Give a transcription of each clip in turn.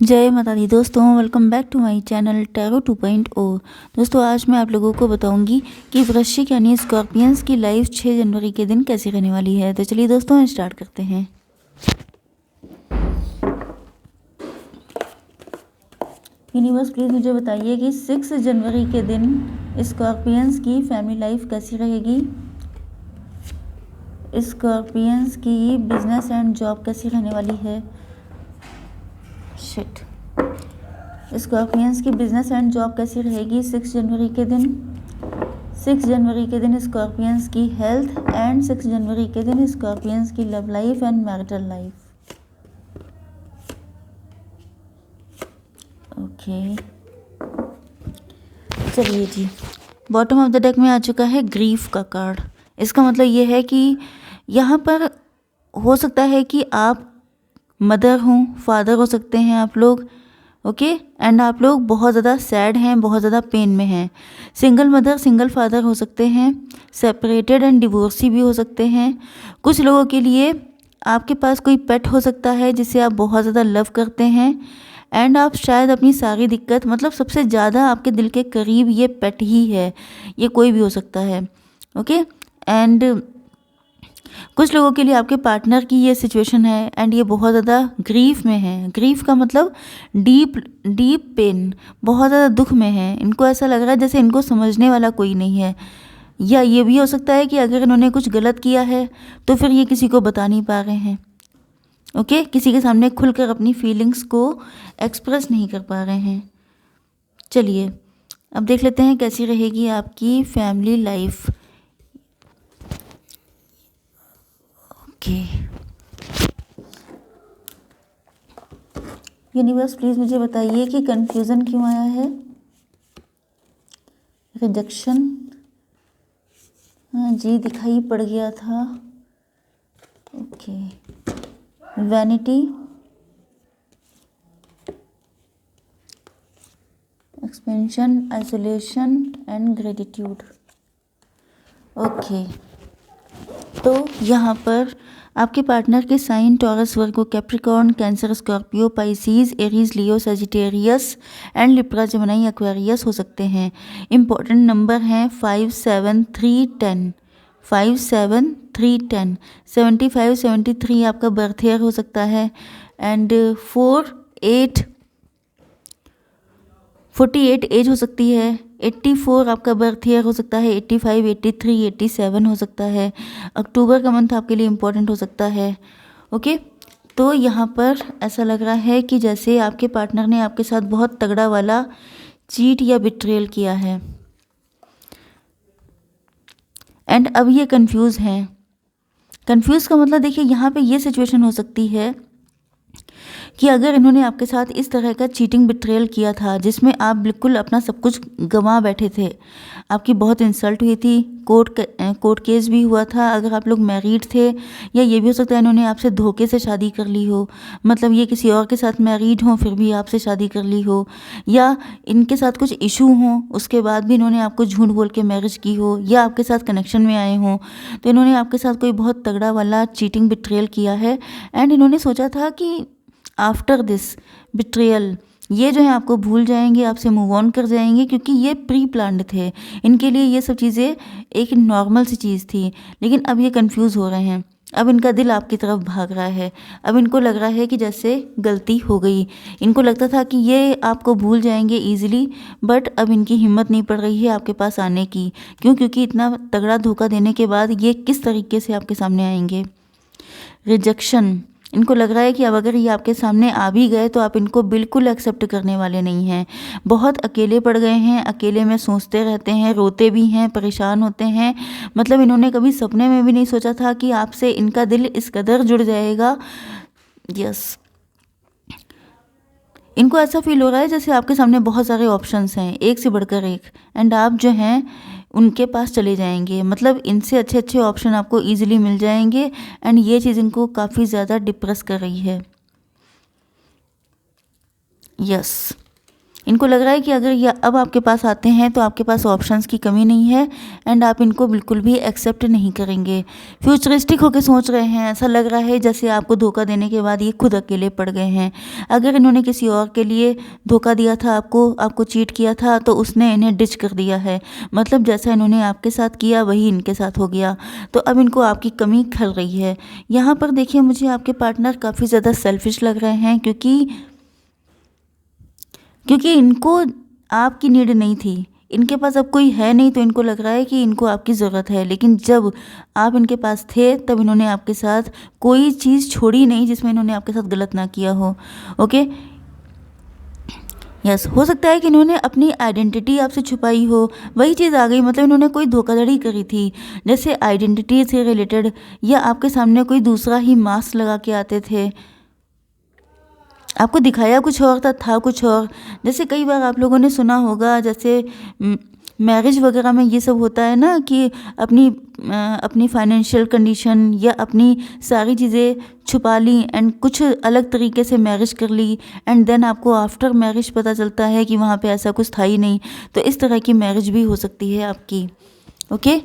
जय माता दी दोस्तों, welcome back to my channel tarot 2.0। दोस्तों आज मैं आप लोगों को बताऊंगी कि वृश्चिक यानी स्कॉर्पियंस की लाइफ 6 जनवरी के दिन कैसी रहने वाली है। तो चलिए दोस्तों स्टार्ट करते हैं। यूनिवर्स प्लीज़ मुझे बताइए कि 6 जनवरी के दिन स्कॉर्पियंस की फैमिली लाइफ कैसी रहेगी। स्कॉर्पियंस की बिजनेस एंड जॉब कैसी रहने वाली है। शिट। स्कॉर्पियंस की बिजनेस एंड जॉब कैसी रहेगी 6 जनवरी के दिन। 6 जनवरी के दिन स्कॉर्पियंस की हेल्थ एंड 6 जनवरी के दिन स्कॉर्पियंस की love life and marital life. Okay चलिए जी, बॉटम ऑफ द डेक में आ चुका है ग्रीफ का कार्ड। इसका मतलब ये है कि यहाँ पर हो सकता है कि आप मदर हों, फादर हो सकते हैं आप लोग, ओके एंड आप लोग बहुत ज़्यादा सैड हैं, बहुत ज़्यादा पेन में हैं। सिंगल मदर सिंगल फादर हो सकते हैं, सेपरेटेड एंड डिवोर्सी भी हो सकते हैं। कुछ लोगों के लिए आपके पास कोई पेट हो सकता है जिसे आप बहुत ज़्यादा लव करते हैं एंड आप शायद अपनी सारी दिक्कत, मतलब सबसे ज़्यादा आपके दिल के करीब ये पेट ही है, ये कोई भी हो सकता है। ओके एंड कुछ लोगों के लिए आपके पार्टनर की ये सिचुएशन है एंड ये बहुत ज़्यादा ग्रीफ में है। ग्रीफ का मतलब डीप पेन, बहुत ज़्यादा दुख में है। इनको ऐसा लग रहा है जैसे इनको समझने वाला कोई नहीं है, या ये भी हो सकता है कि अगर इन्होंने कुछ गलत किया है तो फिर ये किसी को बता नहीं पा रहे हैं। ओके किसी के सामने खुलकर अपनी फीलिंग्स को एक्सप्रेस नहीं कर पा रहे हैं। चलिए अब देख लेते हैं कैसी रहेगी आपकी family life. Okay universe please मुझे बताइए कि कंफ्यूज़न क्यों आया है। रिजेक्शन, हाँ जी दिखाई पड़ गया था। Okay vanity, expansion, isolation and gratitude. Okay तो यहाँ पर आपके पार्टनर के sign Taurus, Virgo, Capricorn, Cancer, Scorpio, Pisces, Aries, Leo, Sagittarius and Libra, Gemini, Aquarius हो सकते हैं। इम्पोर्टेंट नंबर हैं 5, 7, 3, 10। 5, 7, 3, 10। 75, 73 आपका बर्थ ईयर हो सकता है एंड 4, 8, 48 एज हो सकती है। 84 आपका बर्थ ईयर हो सकता है। 85, 83, 87 हो सकता है। अक्टूबर का मंथ आपके लिए इम्पोर्टेंट हो सकता है। ओके तो यहाँ पर ऐसा लग रहा है कि जैसे आपके पार्टनर ने आपके साथ बहुत तगड़ा वाला चीट या बिट्रेयल किया है एंड अब ये कंफ्यूज हैं। कंफ्यूज का मतलब देखिए यहाँ पे ये सिचुएशन हो सकती है कि अगर इन्होंने आपके साथ इस तरह का चीटिंग बिट्रेयल किया था जिसमें आप बिल्कुल अपना सब कुछ गंवा बैठे थे, आपकी बहुत इंसल्ट हुई थी, कोर्ट केस भी हुआ था, अगर आप लोग मैरिड थे, या ये भी हो सकता है इन्होंने आपसे धोखे से शादी कर ली हो, मतलब ये किसी और के साथ मैरिड हो फिर भी आपसे शादी कर ली हो, या इनके साथ कुछ इशू हो उसके बाद भी इन्होंने आपको झूठ बोल के मैरिज की हो, या आपके साथ कनेक्शन में आए हों तो इन्होंने आपके साथ कोई बहुत तगड़ा वाला चीटिंग बिट्रेयल किया है एंड इन्होंने सोचा था कि आफ्टर दिस बिट्रेयल ये जो है आपको भूल जाएंगे, आपसे मूव ऑन कर जाएंगे, क्योंकि ये प्री प्लान्ड थे। इनके लिए ये सब चीज़ें एक नॉर्मल सी चीज़ थी। लेकिन अब ये कंफ्यूज हो रहे हैं, अब इनका दिल आपकी तरफ भाग रहा है, अब इनको लग रहा है कि जैसे गलती हो गई। इनको लगता था कि ये आपको भूल जाएंगे ईजिली, बट अब इनकी हिम्मत नहीं पड़ रही है आपके पास आने की। क्यों? क्योंकि इतना तगड़ा धोखा देने के बाद ये किस तरीके से आपके सामने आएंगे। रिजेक्शन, इनको लग रहा है कि अब अगर ये आपके सामने आ भी गए तो आप इनको बिल्कुल एक्सेप्ट करने वाले नहीं हैं। बहुत अकेले पड़ गए हैं, अकेले में सोचते रहते हैं, रोते भी हैं, परेशान होते हैं। मतलब इन्होंने कभी सपने में भी नहीं सोचा था कि आपसे इनका दिल इस कदर जुड़ जाएगा। यस इनको ऐसा फील हो रहा है जैसे आपके सामने बहुत सारे ऑप्शंस हैं, एक से बढ़कर एक, एंड आप जो हैं उनके पास चले जाएंगे। मतलब इनसे अच्छे अच्छे ऑप्शन आपको इजीली मिल जाएंगे एंड ये चीज़ इनको काफ़ी ज़्यादा डिप्रेस कर रही है। यस इनको लग रहा है कि अगर ये अब आपके पास आते हैं तो आपके पास ऑप्शंस की कमी नहीं है एंड आप इनको बिल्कुल भी एक्सेप्ट नहीं करेंगे। फ्यूचरिस्टिक होकर सोच रहे हैं, ऐसा लग रहा है जैसे आपको धोखा देने के बाद ये खुद अकेले पड़ गए हैं। अगर इन्होंने किसी और के लिए धोखा दिया था, आपको चीट किया था, तो उसने इन्हें डिच कर दिया है। मतलब जैसा इन्होंने आपके साथ किया वही इनके साथ हो गया, तो अब इनको आपकी कमी खल रही है। यहाँ पर देखिए, मुझे आपके पार्टनर काफ़ी ज़्यादा सेल्फिश लग रहे हैं, क्योंकि इनको आपकी नीड नहीं थी। इनके पास अब कोई है नहीं, तो इनको लग रहा है कि इनको आपकी ज़रूरत है, लेकिन जब आप इनके पास थे तब इन्होंने आपके साथ कोई चीज़ छोड़ी नहीं जिसमें इन्होंने आपके साथ गलत ना किया हो। ओके, यस, हो सकता है कि इन्होंने अपनी आइडेंटिटी आपसे छुपाई हो, वही चीज़ आ गई। मतलब इन्होंने कोई धोखाधड़ी करी थी, जैसे आइडेंटिटी से रिलेटेड, या आपके सामने कोई दूसरा ही मास्क लगा के आते थे, आपको दिखाया कुछ और था कुछ और। जैसे कई बार आप लोगों ने सुना होगा, जैसे मैरिज वगैरह में ये सब होता है ना, कि अपनी फाइनेंशियल कंडीशन या अपनी सारी चीज़ें छुपा ली एंड कुछ अलग तरीके से मैरिज कर ली, एंड देन आपको आफ्टर मैरिज पता चलता है कि वहाँ पे ऐसा कुछ था ही नहीं। तो इस तरह की मैरिज भी हो सकती है आपकी। ओके,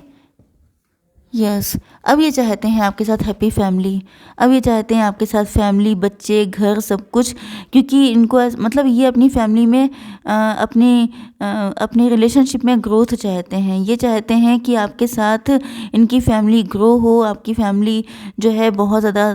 यस, अब ये चाहते हैं आपके साथ हैप्पी फैमिली, अब ये चाहते हैं आपके साथ फैमिली, बच्चे, घर, सब कुछ, क्योंकि इनको मतलब ये अपनी फैमिली में अपनी रिलेशनशिप में ग्रोथ चाहते हैं। ये चाहते हैं कि आपके साथ इनकी फैमिली ग्रो हो, आपकी फैमिली जो है बहुत ज़्यादा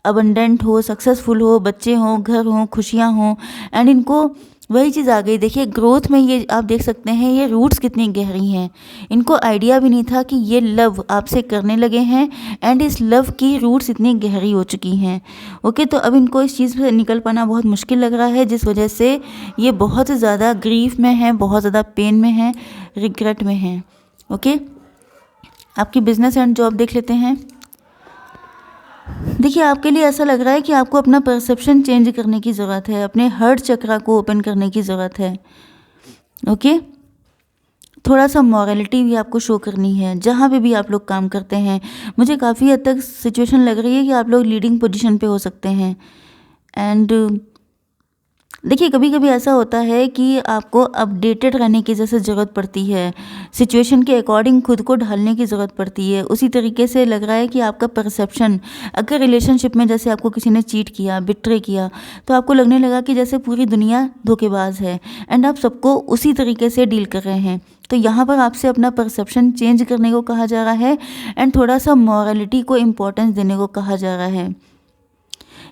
अबंडेंट हो, सक्सेसफुल हो, बच्चे हों, घर हों, खुशियाँ हों, एंड इनको वही चीज़ आ गई। देखिए ग्रोथ में ये आप देख सकते हैं ये रूट्स कितनी गहरी हैं। इनको आइडिया भी नहीं था कि ये लव आपसे करने लगे हैं, एंड इस लव की रूट्स इतनी गहरी हो चुकी हैं। ओके, तो अब इनको इस चीज़ से निकल पाना बहुत मुश्किल लग रहा है, जिस वजह से ये बहुत ज़्यादा ग्रीफ में हैं, बहुत ज़्यादा पेन में हैं, रिग्रेट में हैं। ओके, आपकी बिजनेस एंड जॉब देख लेते हैं। देखिए, आपके लिए ऐसा लग रहा है कि आपको अपना परसेप्शन चेंज करने की ज़रूरत है, अपने हर्ट चक्रा को ओपन करने की ज़रूरत है। ओके, थोड़ा सा मॉरलिटी भी आपको शो करनी है जहाँ पे भी आप लोग काम करते हैं। मुझे काफ़ी हद तक सिचुएशन लग रही है कि आप लोग लीडिंग पोजीशन पे हो सकते हैं। एंड देखिए, कभी कभी ऐसा होता है कि आपको अपडेटेड रहने की जैसे ज़रूरत पड़ती है, सिचुएशन के अकॉर्डिंग खुद को ढालने की ज़रूरत पड़ती है। उसी तरीके से लग रहा है कि आपका परसेप्शन, अगर रिलेशनशिप में जैसे आपको किसी ने चीट किया, बिट्रे किया, तो आपको लगने लगा कि जैसे पूरी दुनिया धोखेबाज है, एंड आप सबको उसी तरीके से डील कर रहे हैं। तो यहाँ पर आपसे अपना परसेप्शन चेंज करने को कहा जा रहा है, एंड थोड़ा सा मॉरलिटी को इम्पोर्टेंस देने को कहा जा रहा है।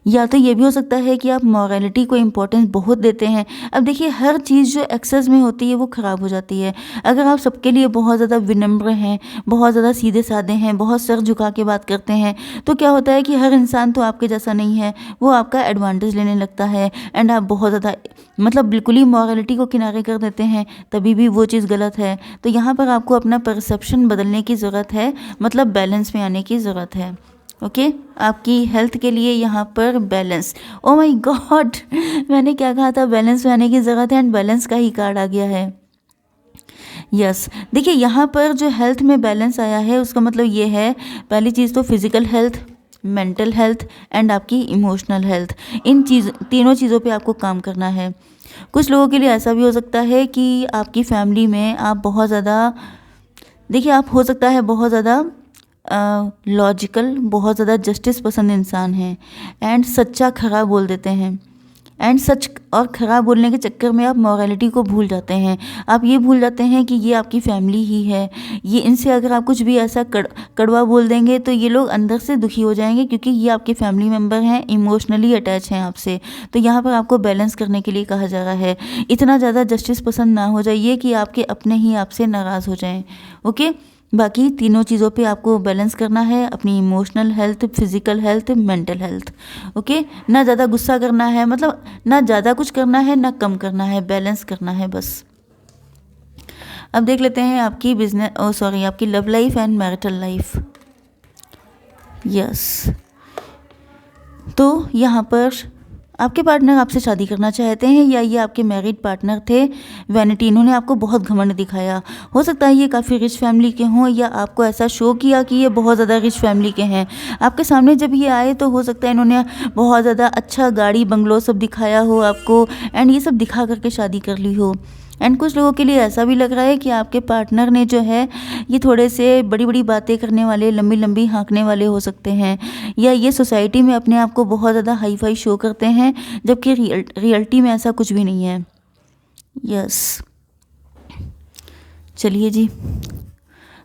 या तो ये भी हो सकता है कि आप मॉरलिटी को इम्पोर्टेंस बहुत देते हैं। अब देखिए, हर चीज़ जो एक्सेस में होती है वो ख़राब हो जाती है। अगर आप सबके लिए बहुत ज़्यादा विनम्र हैं, बहुत ज़्यादा सीधे साधे हैं, बहुत सर झुका के बात करते हैं, तो क्या होता है कि हर इंसान तो आपके जैसा नहीं है, वो आपका एडवांटेज लेने लगता है, एंड आप बहुत ज़्यादा मतलब बिल्कुल ही मॉरलिटी को किनारे कर देते हैं, तभी भी वो चीज़ गलत है। तो यहाँ पर आपको अपना परसेप्शन बदलने की ज़रूरत है, मतलब बैलेंस में आने की ज़रूरत है। ओके, आपकी हेल्थ के लिए यहाँ पर बैलेंस, ओ माय गॉड, मैंने क्या कहा था, बैलेंस में आने की ज़रूरत है, एंड बैलेंस का ही कार्ड आ गया है। यस, देखिए यहाँ पर जो हेल्थ में बैलेंस आया है उसका मतलब ये है, पहली चीज़ तो physical health, mental health and आपकी इमोशनल हेल्थ, इन तीनों चीज़ों पे आपको काम करना है। कुछ लोगों के लिए ऐसा भी हो सकता है कि आपकी फैमिली में आप बहुत ज़्यादा, देखिए आप हो सकता है बहुत ज़्यादा लॉजिकल, बहुत ज़्यादा जस्टिस पसंद इंसान हैं, एंड सच्चा खरा बोल देते हैं, एंड सच और खरा बोलने के चक्कर में आप मॉरलिटी को भूल जाते हैं। आप ये भूल जाते हैं कि ये आपकी फैमिली ही है, ये इनसे अगर आप कुछ भी ऐसा कड़वा बोल देंगे तो ये लोग अंदर से दुखी हो जाएंगे, क्योंकि ये आपके फैमिली मेम्बर हैं, इमोशनली अटैच हैं आपसे। तो यहाँ पर आपको बैलेंस करने के लिए कहा जा रहा है। इतना ज़्यादा जस्टिस पसंद ना हो जाइए कि आपके अपने ही आपसे नाराज़ हो जाएं। ओके, बाकी तीनों चीज़ों पे आपको बैलेंस करना है, अपनी emotional health, physical health, mental health. Okay, ना ज़्यादा गुस्सा करना है, मतलब ना ज़्यादा कुछ करना है ना कम करना है, बैलेंस करना है बस। अब देख लेते हैं आपकी आपकी love life and marital life. Yes, तो यहाँ पर आपके पार्टनर आपसे शादी करना चाहते हैं या ये आपके मैरिड पार्टनर थे वैनिटी, इन्होंने आपको बहुत घमंड दिखाया। हो सकता है ये काफ़ी रिच फैमिली के हों या आपको ऐसा शो किया कि ये बहुत ज़्यादा रिच फैमिली के हैं। आपके सामने जब ये आए तो हो सकता है इन्होंने बहुत ज़्यादा अच्छा गाड़ी बंगलो सब दिखाया हो आपको, एंड ये सब दिखा करके शादी कर ली हो। एंड कुछ लोगों के लिए ऐसा भी लग रहा है कि आपके पार्टनर ने जो है ये थोड़े से बड़ी बड़ी बातें करने वाले, लंबी लंबी हाँकने वाले हो सकते हैं, या ये सोसाइटी में अपने आप को बहुत ज़्यादा हाई फाई शो करते हैं, जबकि रियलिटी में ऐसा कुछ भी नहीं है। यस, चलिए जी,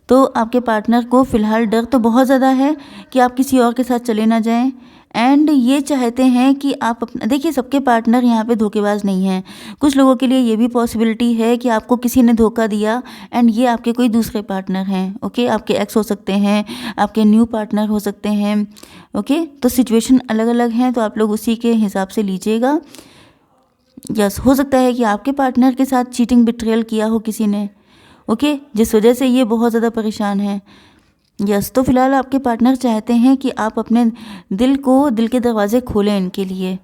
तो आपके पार्टनर को फ़िलहाल डर तो बहुत ज़्यादा है कि आप किसी और के साथ चले ना जाएं, एंड ये चाहते हैं कि आप अपना, देखिए सबके पार्टनर यहाँ पे धोखेबाज नहीं हैं। कुछ लोगों के लिए ये भी पॉसिबिलिटी है कि आपको किसी ने धोखा दिया एंड ये आपके कोई दूसरे पार्टनर हैं। ओके, आपके एक्स हो सकते हैं, आपके न्यू पार्टनर हो सकते हैं। ओके, तो सिचुएशन अलग अलग हैं, तो आप लोग उसी के हिसाब से लीजिएगा। यस, हो सकता है कि आपके पार्टनर के साथ चीटिंग बिट्रेयल किया हो किसी ने, ओके, जिस वजह से ये बहुत ज़्यादा परेशान है। यस, तो फिलहाल आपके पार्टनर चाहते हैं कि आप अपने दिल के दरवाजे खोलें इनके लिए,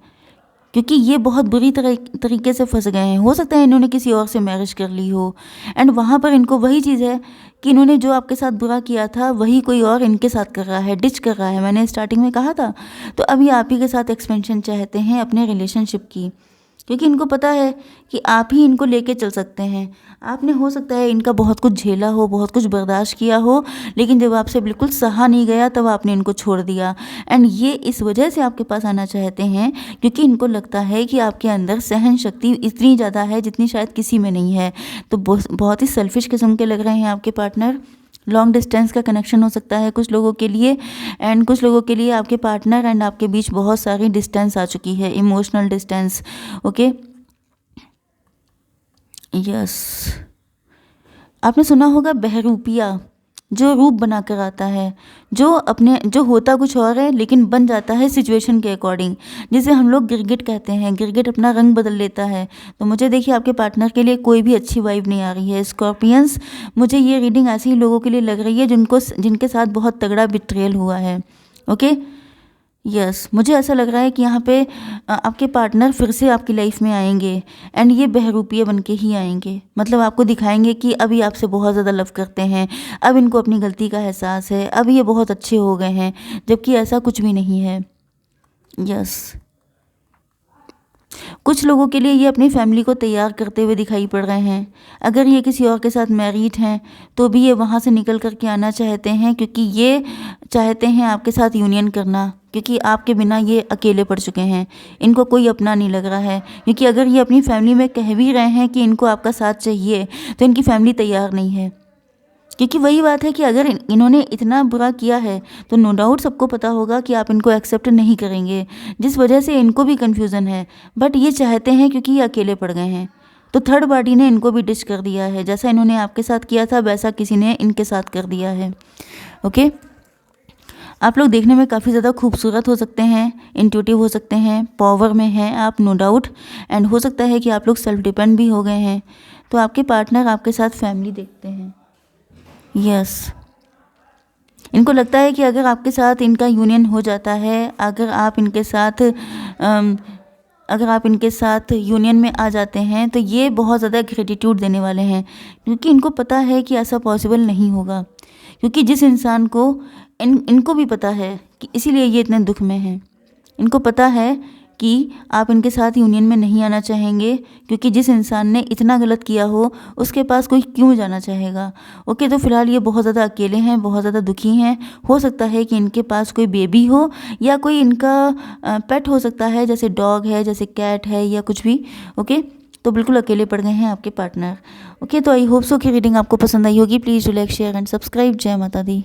क्योंकि ये बहुत बुरी तरीके से फंस गए हैं। हो सकता है इन्होंने किसी और से मैरिज कर ली हो, एंड वहाँ पर इनको वही चीज़ है कि इन्होंने जो आपके साथ बुरा किया था वही कोई और इनके साथ कर रहा है, डिच कर रहा है। मैंने स्टार्टिंग में कहा था। तो अभी आप ही के साथ एक्सपेंशन चाहते हैं अपने रिलेशनशिप की, क्योंकि इनको पता है कि आप ही इनको लेके चल सकते हैं। आपने हो सकता है इनका बहुत कुछ झेला हो, बहुत कुछ बर्दाश्त किया हो, लेकिन जब आपसे बिल्कुल सहा नहीं गया तब आपने इनको छोड़ दिया, एंड ये इस वजह से आपके पास आना चाहते हैं क्योंकि इनको लगता है कि आपके अंदर सहन शक्ति इतनी ज़्यादा है जितनी शायद किसी में नहीं है। तो बहुत ही सेल्फिश किस्म के लग रहे हैं आपके पार्टनर। लॉन्ग डिस्टेंस का कनेक्शन हो सकता है कुछ लोगों के लिए, एंड कुछ लोगों के लिए आपके पार्टनर एंड आपके बीच बहुत सारी डिस्टेंस आ चुकी है, इमोशनल डिस्टेंस। ओके, यस, आपने सुना होगा बहरूपिया, जो रूप बना कर आता है, जो होता कुछ और है लेकिन बन जाता है सिचुएशन के अकॉर्डिंग, जिसे हम लोग गिरगिट कहते हैं। गिरगिट अपना रंग बदल लेता है। तो मुझे देखिए आपके पार्टनर के लिए कोई भी अच्छी वाइब नहीं आ रही है। स्कॉर्पियंस, मुझे ये रीडिंग ऐसे ही लोगों के लिए लग रही है जिनके साथ बहुत तगड़ा बिट्रेयल हुआ है। ओके, यस, मुझे ऐसा लग रहा है कि यहाँ पे आपके पार्टनर फिर से आपकी लाइफ में आएंगे, एंड ये बहरूपिये बन के ही आएंगे। मतलब आपको दिखाएंगे कि अभी आपसे बहुत ज़्यादा लव करते हैं, अब इनको अपनी गलती का एहसास है, अब ये बहुत अच्छे हो गए हैं, जबकि ऐसा कुछ भी नहीं है। यस, कुछ लोगों के लिए ये अपनी फैमिली को तैयार करते हुए दिखाई पड़ रहे हैं। अगर ये किसी और के साथ मैरिड हैं तो भी ये वहाँ से निकल कर के आना चाहते हैं, क्योंकि ये चाहते हैं आपके साथ यूनियन करना, क्योंकि आपके बिना ये अकेले पड़ चुके हैं। इनको कोई अपना नहीं लग रहा है, क्योंकि अगर ये अपनी फैमिली में कह भी रहे हैं कि इनको आपका साथ चाहिए तो इनकी फैमिली तैयार नहीं है। क्योंकि वही बात है कि अगर इन्होंने इतना बुरा किया है तो नो डाउट सबको पता होगा कि आप इनको एक्सेप्ट नहीं करेंगे, जिस वजह से इनको भी कन्फ्यूज़न है। बट ये चाहते हैं क्योंकि ये अकेले पड़ गए हैं, तो थर्ड पार्टी ने इनको भी डिच कर दिया है। जैसा इन्होंने आपके साथ किया था वैसा किसी ने इनके साथ कर दिया है। ओके, आप लोग देखने में काफ़ी ज़्यादा खूबसूरत हो सकते हैं, इंट्यूटिव हो सकते हैं, पावर में हैं आप नो डाउट, एंड हो सकता है कि आप लोग सेल्फ डिपेंड भी हो गए हैं। तो आपके पार्टनर आपके साथ फैमिली देखते हैं। यस, इनको लगता है कि अगर आपके साथ इनका यूनियन हो जाता है, अगर आप इनके साथ यूनियन में आ जाते हैं तो ये बहुत ज़्यादा ग्रेटिट्यूड देने वाले हैं, क्योंकि इनको पता है कि ऐसा पॉसिबल नहीं होगा। क्योंकि जिस इंसान को इनको भी पता है कि इसीलिए ये इतने दुख में हैं। इनको पता है कि आप इनके साथ यूनियन में नहीं आना चाहेंगे, क्योंकि जिस इंसान ने इतना गलत किया हो उसके पास कोई क्यों जाना चाहेगा। ओके, तो फिलहाल ये बहुत ज़्यादा अकेले हैं, बहुत ज़्यादा दुखी हैं। हो सकता है कि इनके पास कोई बेबी हो या कोई इनका पेट हो सकता है, जैसे डॉग है, जैसे कैट है, या कुछ भी। ओके, तो बिल्कुल अकेले पड़ गए हैं आपके पार्टनर। ओके, तो आई होप सो कि रीडिंग आपको पसंद आई होगी। Please do like, share and subscribe. जय माता दी।